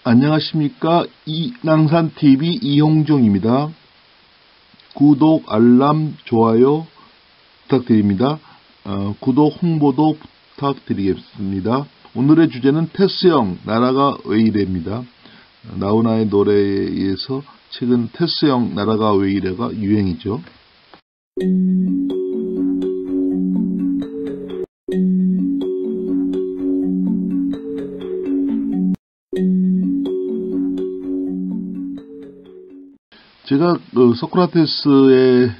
안녕하십니까. 이낭산TV 이홍종입니다. 구독, 알람, 좋아요 부탁드립니다. 구독, 홍보도 부탁드리겠습니다. 오늘의 주제는 테스형, 나라가 왜 이래입니다. 나훈아의 노래에 의해서 최근 테스형, 나라가 왜 이래가 유행이죠. 제가 소크라테스의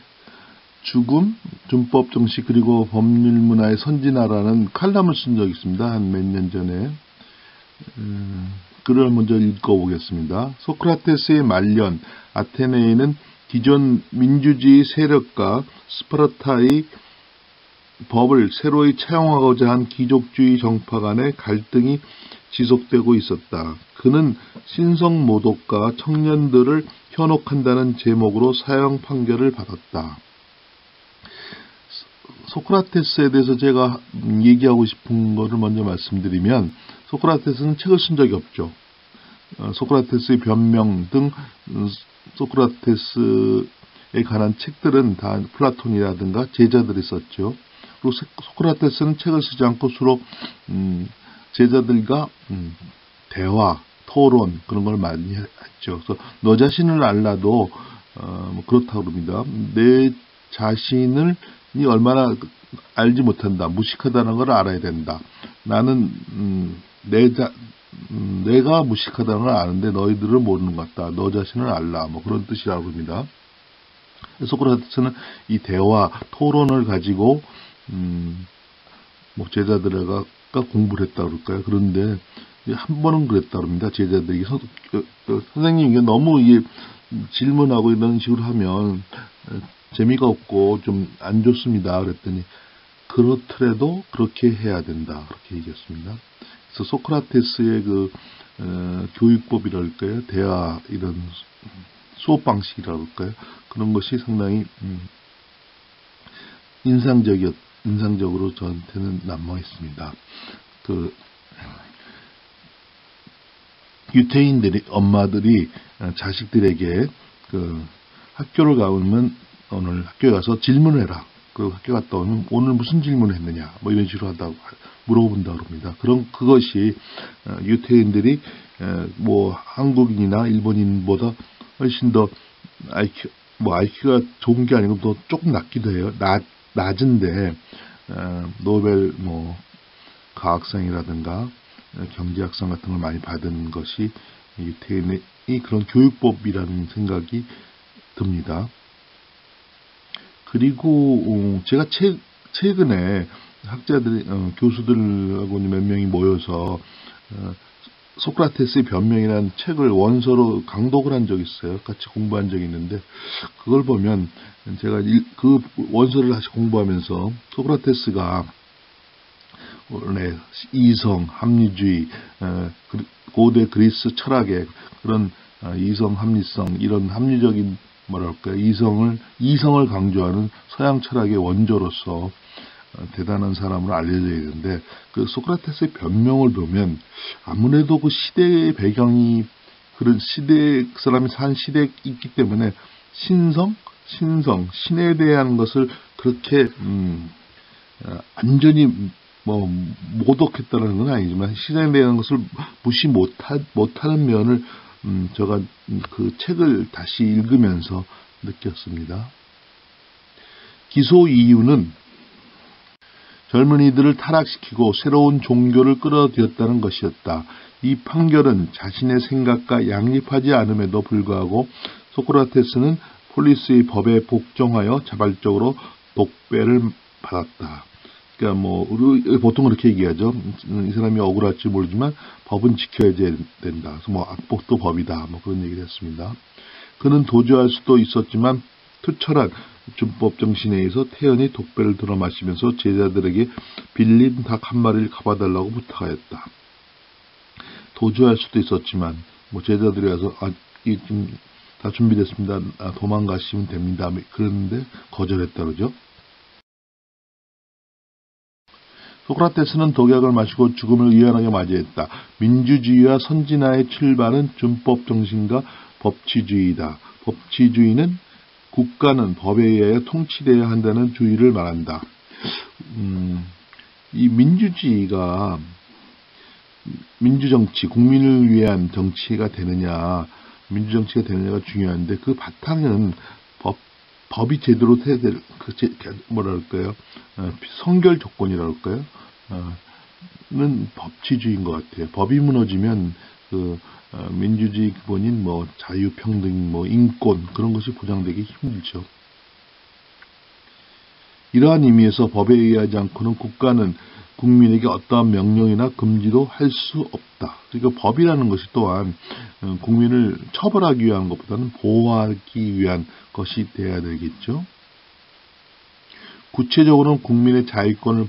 죽음, 준법 정식 그리고 법률 문화의 선진화라는 칼럼을 쓴 적이 있습니다. 한 몇 년 전에. 글을 먼저 읽어보겠습니다. 소크라테스의 말년, 아테네에는 기존 민주주의 세력과 스파르타의 법을 새로이 차용하고자 한 귀족주의 정파 간의 갈등이 지속되고 있었다. 그는 신성모독과 청년들을 현혹한다는 제목으로 사형 판결을 받았다. 소크라테스에 대해서 제가 얘기하고 싶은 것을 먼저 말씀드리면, 소크라테스는 책을 쓴 적이 없죠. 소크라테스의 변명 등 소크라테스에 관한 책들은 다 플라톤이라든가 제자들이 썼죠. 그리고 소크라테스는 책을 쓰지 않고 주로 제자들과 대화, 토론 그런 걸 많이 했죠. 그래서 너 자신을 알라도 그렇다고 그럽니다. 내 자신을 얼마나 알지 못한다, 무식하다는 걸 알아야 된다. 나는 내가 무식하다는 걸 아는데 너희들은 모르는 것 같다. 너 자신을 알라. 그런 뜻이라고 합니다. 소크라테스는 이 대화, 토론을 가지고 제자들과 공부를 했다고 그럴까요? 그런데 한 번은 그랬다고 합니다. 제자들이 선생님 이게 너무 질문하고 이런 식으로 하면 재미가 없고 좀 안 좋습니다. 그랬더니 그렇더라도 그렇게 해야 된다. 그렇게 얘기했습니다. 그래서 소크라테스의 교육법이랄까요? 대화 이런 수업 방식이라고 할까요? 그런 것이 상당히 인상적으로 저한테는 남아있습니다. 유태인들이, 엄마들이 자식들에게 학교를 가면 오늘 학교에 가서 질문을 해라. 학교 갔다 오면 오늘 무슨 질문을 했느냐, 이런 식으로 한다고 물어본다고 합니다. 그것이 유태인들이 한국인이나 일본인보다 훨씬 더 IQ가 좋은 게 아니고 또 조금 낮기도 해요. 낮은데 노벨 과학상이라든가 경제학상 같은 걸 많이 받은 것이 유태인의 그런 교육법이라는 생각이 듭니다. 그리고 제가 최근에 학자들이 교수들하고 몇 명이 모여서 소크라테스의 변명이라는 책을 원서로 강독을 한 적이 있어요. 같이 공부한 적이 있는데, 그걸 보면 제가 그 원서를 다시 공부하면서 소크라테스가 원래 이성, 합리주의, 고대 그리스 철학의 그런 이성, 합리성, 이런 합리적인 이성을 강조하는 서양 철학의 원조로서 대단한 사람으로 알려져 있는데, 그 소크라테스의 변명을 보면 아무래도 그 시대의 배경이 그런 그 사람이 산 시대에 있기 때문에 신에 대한 것을 그렇게 완전히 모독했다는 건 아니지만 신에 대한 것을 무시 못하는 면을 제가 그 책을 다시 읽으면서 느꼈습니다. 기소 이유는 젊은이들을 타락시키고 새로운 종교를 끌어들였다는 것이었다. 이 판결은 자신의 생각과 양립하지 않음에도 불구하고 소크라테스는 폴리스의 법에 복종하여 자발적으로 독배를 받았다. 그러니까 우리 보통 그렇게 얘기하죠. 이 사람이 억울할지 모르지만 법은 지켜야 된다. 그래서 악법도 법이다. 그런 얘기를 했습니다. 그는 도주할 수도 있었지만 투철한 준법 정신에 의해서 태연히 독배를 들어 마시면서 제자들에게 빌린 닭 한 마리를 잡아달라고 부탁하였다. 도주할 수도 있었지만 제자들이 와서 다 준비됐습니다. 도망가시면 됩니다. 그랬는데 거절했다 그러죠. 소크라테스는 독약을 마시고 죽음을 유연하게 맞이했다. 민주주의와 선진화의 출발은 준법 정신과 법치주의다. 법치주의는 국가는 법에 의하여 통치되어야 한다는 주의를 말한다. 이 민주주의가 민주정치, 국민을 위한 정치가 되느냐, 민주정치가 되느냐가 중요한데 그 바탕은 법이 제대로 돼야 될, 뭐랄까요, 성결 조건이라고 할까요? 는 법치주의인 것 같아요. 법이 무너지면 민주주의 기본인 자유평등, 인권 그런 것이 보장되기 힘들죠. 이러한 의미에서 법에 의하지 않고는 국가는 국민에게 어떠한 명령이나 금지도 할 수 없다. 그러니까 법이라는 것이 또한 국민을 처벌하기 위한 것보다는 보호하기 위한 것이 되어야 되겠죠. 구체적으로는 국민의 자유권을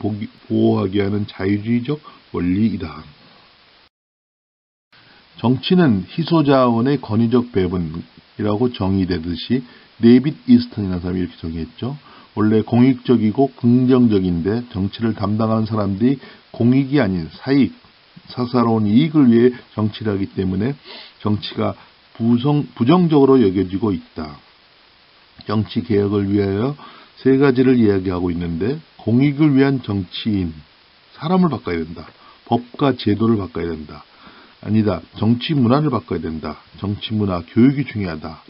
보호하기 위한 자유주의적 원리이다. 정치는 희소자원의 권위적 배분이라고 정의되듯이 데이빗 이스턴이라는 사람이 이렇게 정의했죠. 원래 공익적이고 긍정적인데 정치를 담당하는 사람들이 공익이 아닌 사익, 사사로운 이익을 위해 정치를 하기 때문에 정치가 부정적으로 여겨지고 있다. 정치 개혁을 위하여 세 가지를 이야기하고 있는데 공익을 위한 정치인, 사람을 바꿔야 된다. 법과 제도를 바꿔야 된다. 아니다. 정치 문화를 바꿔야 된다. 정치 문화, 교육이 중요하다.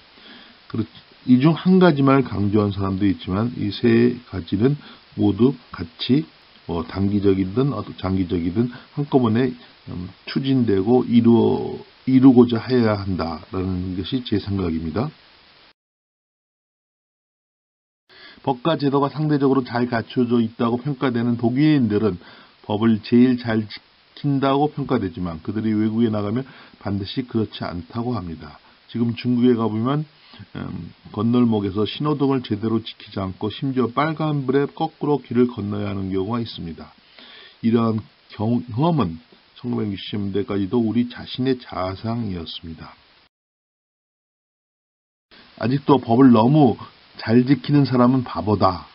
이 중 한 가지만 강조한 사람도 있지만 이 세 가지는 모두 같이 단기적이든 장기적이든 한꺼번에 추진되고 이루고자 해야 한다라는 것이 제 생각입니다. 법과 제도가 상대적으로 잘 갖춰져 있다고 평가되는 독일인들은 법을 제일 잘 지킨다고 평가되지만 그들이 외국에 나가면 반드시 그렇지 않다고 합니다. 지금 중국에 가보면 건널목에서 신호등을 제대로 지키지 않고 심지어 빨간불에 거꾸로 길을 건너야 하는 경우가 있습니다. 이러한 경험은 1960년대까지도 우리 자신의 자상이었습니다. 아직도 법을 너무 잘 지키는 사람은 바보다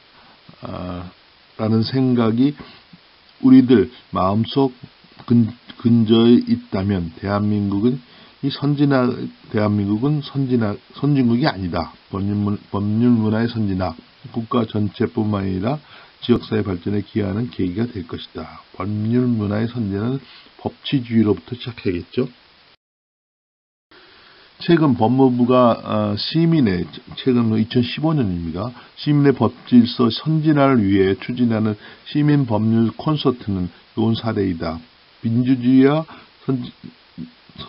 라는 생각이 우리들 마음속 근저에 있다면 대한민국은 선진국이 아니다. 법률 문화의 선진화, 국가 전체뿐만 아니라 지역사회 발전에 기여하는 계기가 될 것이다. 법률 문화의 선진화는 법치주의로부터 시작해야겠죠. 최근 법무부가 최근 2015년입니다. 시민의 법질서 선진화를 위해 추진하는 시민법률 콘서트는 좋은 사례이다. 민주주의와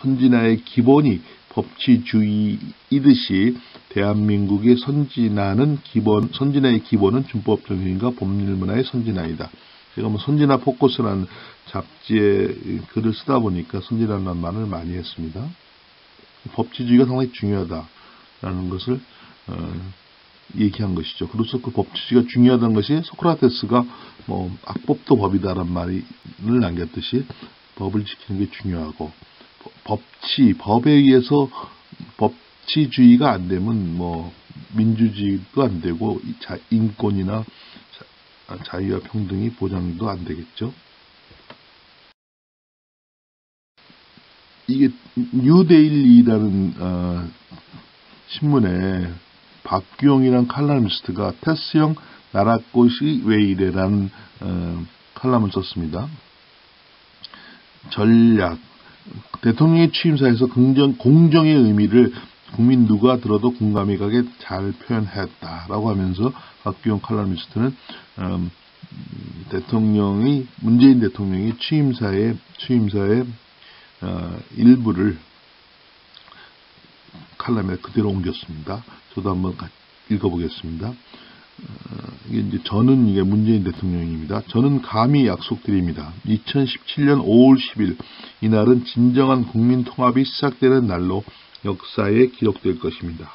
선진화의 기본이 법치주의이듯이 대한민국의 선진화의 기본은 준법 정신과 법률 문화의 선진화이다. 제가 선진화 포커스라는 잡지에 글을 쓰다 보니까 선진화라는 말을 많이 했습니다. 법치주의가 상당히 중요하다라는 것을 얘기한 것이죠. 그래서 그 법치주의가 중요하다는 것이 소크라테스가 악법도 법이다라는 말을 남겼듯이 법을 지키는 게 중요하고 법에 의해서 법치주의가 안 되면 민주주의도 안 되고 인권이나 자유와 평등이 보장도 안 되겠죠. 이게 뉴데일리라는 신문에 박규영이라는 칼럼니스트가 테스형 나라꽃이 왜 이래라는 칼럼을 썼습니다. 전략, 대통령의 취임사에서 공정의 의미를 국민 누가 들어도 공감이 가게 잘 표현했다라고 하면서 박규영 칼럼니스트는 문재인 대통령이 취임사의 일부를 칼럼에 그대로 옮겼습니다. 저도 한번 읽어보겠습니다. 이게 문재인 대통령입니다. 저는 감히 약속드립니다. 2017년 5월 10일 이날은 진정한 국민 통합이 시작되는 날로 역사에 기록될 것입니다.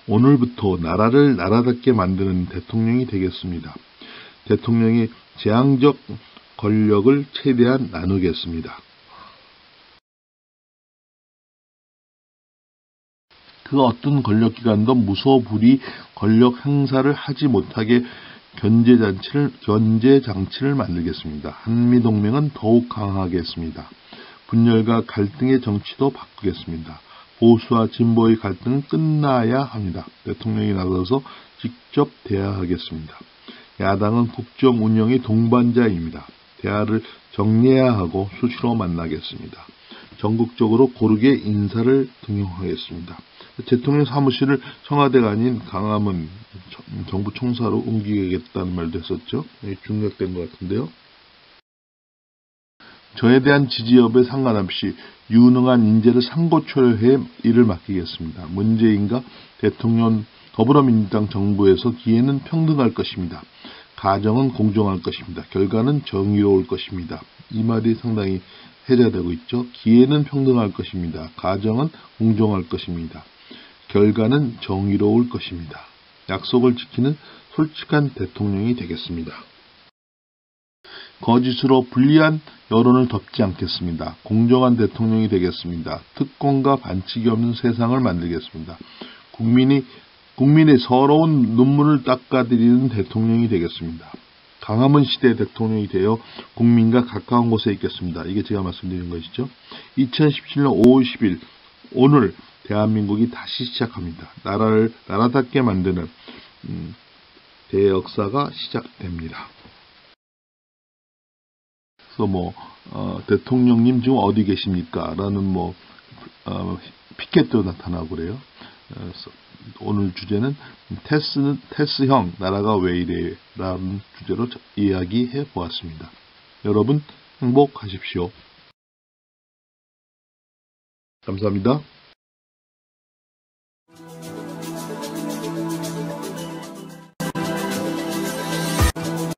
오늘부터 나라를 나라답게 만드는 대통령이 되겠습니다. 대통령이 재앙적 권력을 최대한 나누겠습니다. 그 어떤 권력기관도 무소불위 권력 행사를 하지 못하게 견제 장치를 만들겠습니다. 한미동맹은 더욱 강하겠습니다. 분열과 갈등의 정치도 바꾸겠습니다. 보수와 진보의 갈등은 끝나야 합니다. 대통령이 나서서 직접 대화하겠습니다. 야당은 국정 운영의 동반자입니다. 대화를 정리해야 하고 수시로 만나겠습니다. 전국적으로 고르게 인사를 등용하겠습니다. 대통령 사무실을 청와대가 아닌 강화문 정부 총사로 옮기겠다는 말도 했었죠. 중략된 것 같은데요. 저에 대한 지지 여부에 상관없이 유능한 인재를 상고초려해 일을 맡기겠습니다. 문재인과 대통령 더불어민주당 정부에서 기회는 평등할 것입니다. 가정은 공정할 것입니다. 결과는 정의로울 것입니다. 이 말이 상당히 해제되고 있죠. 기회는 평등할 것입니다. 가정은 공정할 것입니다. 결과는 정의로울 것입니다. 약속을 지키는 솔직한 대통령이 되겠습니다. 거짓으로 불리한 여론을 덮지 않겠습니다. 공정한 대통령이 되겠습니다. 특권과 반칙이 없는 세상을 만들겠습니다. 국민의 서러운 눈물을 닦아드리는 대통령이 되겠습니다. 강화문 시대 대통령이 되어 국민과 가까운 곳에 있겠습니다. 이게 제가 말씀드린 것이죠. 2017년 5월 10일 오늘 대한민국이 다시 시작합니다. 나라를 나라답게 만드는 대역사가 시작됩니다. 그래서 대통령님 지금 어디 계십니까? 라는 피켓도 나타나고 그래요. 그래서 오늘 주제는 테스형 나라가 왜 이래? 라는 주제로 이야기해 보았습니다. 여러분 행복하십시오. 감사합니다.